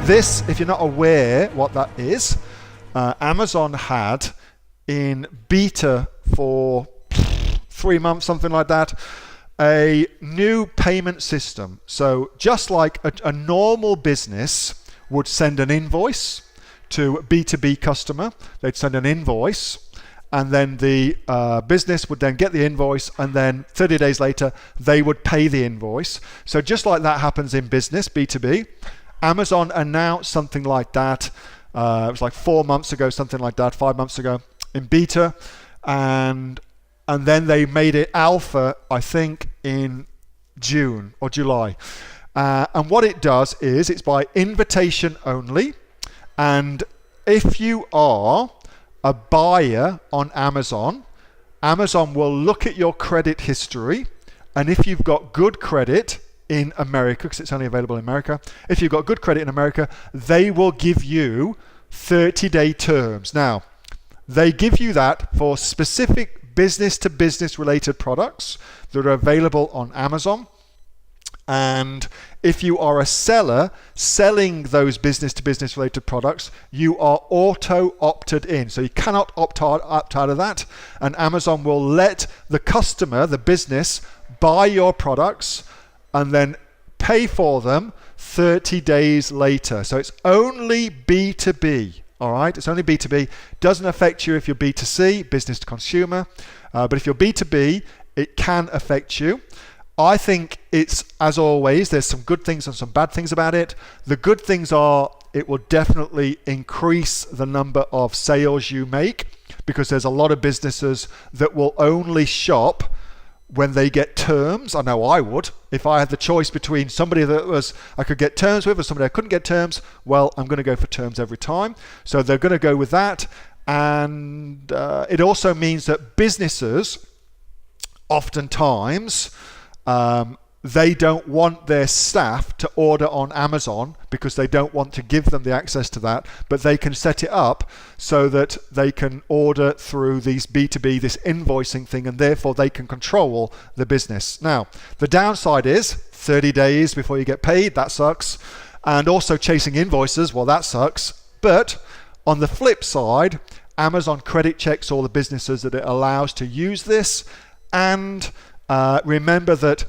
This, if you're not aware what that is, Amazon had in beta for 3 months, something like that, a new payment system. So just like a normal business would send an invoice to a B2B customer, they'd send an invoice, and then the business would then get the invoice, and then 30 days later they would pay the invoice. So just like that happens in business, B2B, Amazon announced something like that. It was like 4 months ago, something like that, 5 months ago in beta, and then they made it alpha, I think, in June or July. And what it does is it's by invitation only, and if you are a buyer on Amazon, Amazon will look at your credit history, and if you've got good credit in America, because it's only available in America, if you've got good credit in America, they will give you 30-day terms. Now, they give you that for specific business-to-business related products that are available on Amazon. And if you are a seller selling those business-to-business related products, you are auto-opted in. So you cannot opt out of that. And Amazon will let the customer, the business, buy your products and then pay for them 30 days later. So it's only B2B. All right, it's only B2B. Doesn't affect you if you're B2C, business to consumer. But if you're B2B, it can affect you. I think it's, as always, there's some good things and some bad things about it. The good things are it will definitely increase the number of sales you make, because there's a lot of businesses that will only shop when they get terms. I know I would. If I had the choice between somebody that I could get terms with or somebody I couldn't get terms, well, I'm going to go for terms every time. So they're going to go with that. And it also means that businesses, oftentimes, they don't want their staff to order on Amazon because they don't want to give them the access to that, but they can set it up so that they can order through these B2B, this invoicing thing, and therefore they can control the business. Now, the downside is 30 days before you get paid. That sucks. And also chasing invoices, well, that sucks. But on the flip side, Amazon credit checks all the businesses that it allows to use this. And remember that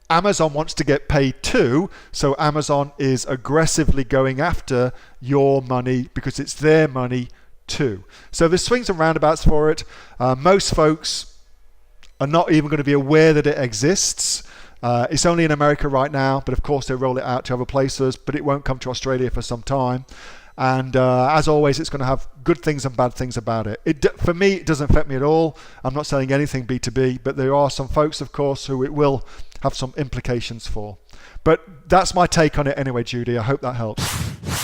Amazon wants to get paid too, so Amazon is aggressively going after your money because it's their money too. So there's swings and roundabouts for it. Most folks are not even going to be aware that it exists. It's only in America right now, but of course they roll it out to other places, but it won't come to Australia for some time. And as always, it's going to have good things and bad things about it. For me, it doesn't affect me at all. I'm not selling anything B2B, but there are some folks, of course, who it will have some implications for. But that's my take on it anyway, Judy. I hope that helps.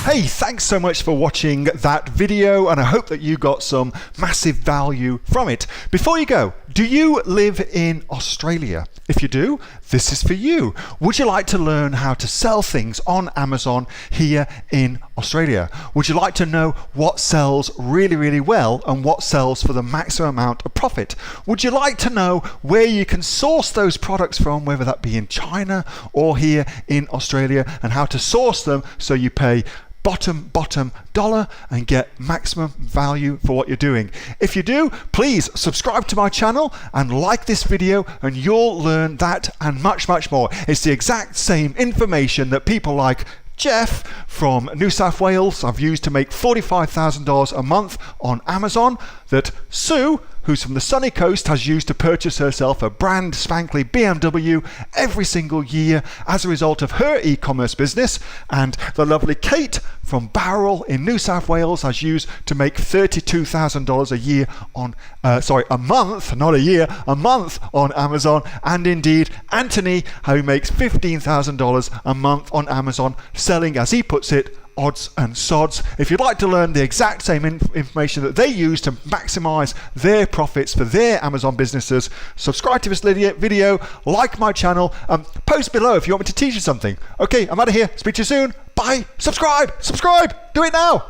Hey, thanks so much for watching that video, and I hope that you got some massive value from it. Before you go, do you live in Australia? If you do, this is for you. Would you like to learn how to sell things on Amazon here in Australia? Would you like to know what sells really, really well and what sells for the maximum amount of profit? Would you like to know where you can source those products from, whether that be in China or here in Australia, and how to source them so you pay bottom dollar and get maximum value for what you're doing? If you do, please subscribe to my channel and like this video, and you'll learn that and much more. It's the exact same information that people like Jeff from New South Wales have used to make $45,000 a month on Amazon, that Sue, who's from the sunny coast, has used to purchase herself a brand spankly BMW every single year as a result of her e-commerce business, and the lovely Kate from Bowral in New South Wales has used to make $32,000 a year on, a month, not a year, a month on Amazon, and indeed Anthony, who makes $15,000 a month on Amazon, selling, as he puts it, odds and sods. If you'd like to learn the exact same information that they use to maximize their profits for their Amazon businesses, subscribe to this video, like my channel, post below if you want me to teach you something. Okay, I'm out of here. Speak to you soon. Bye. Subscribe. Do it now.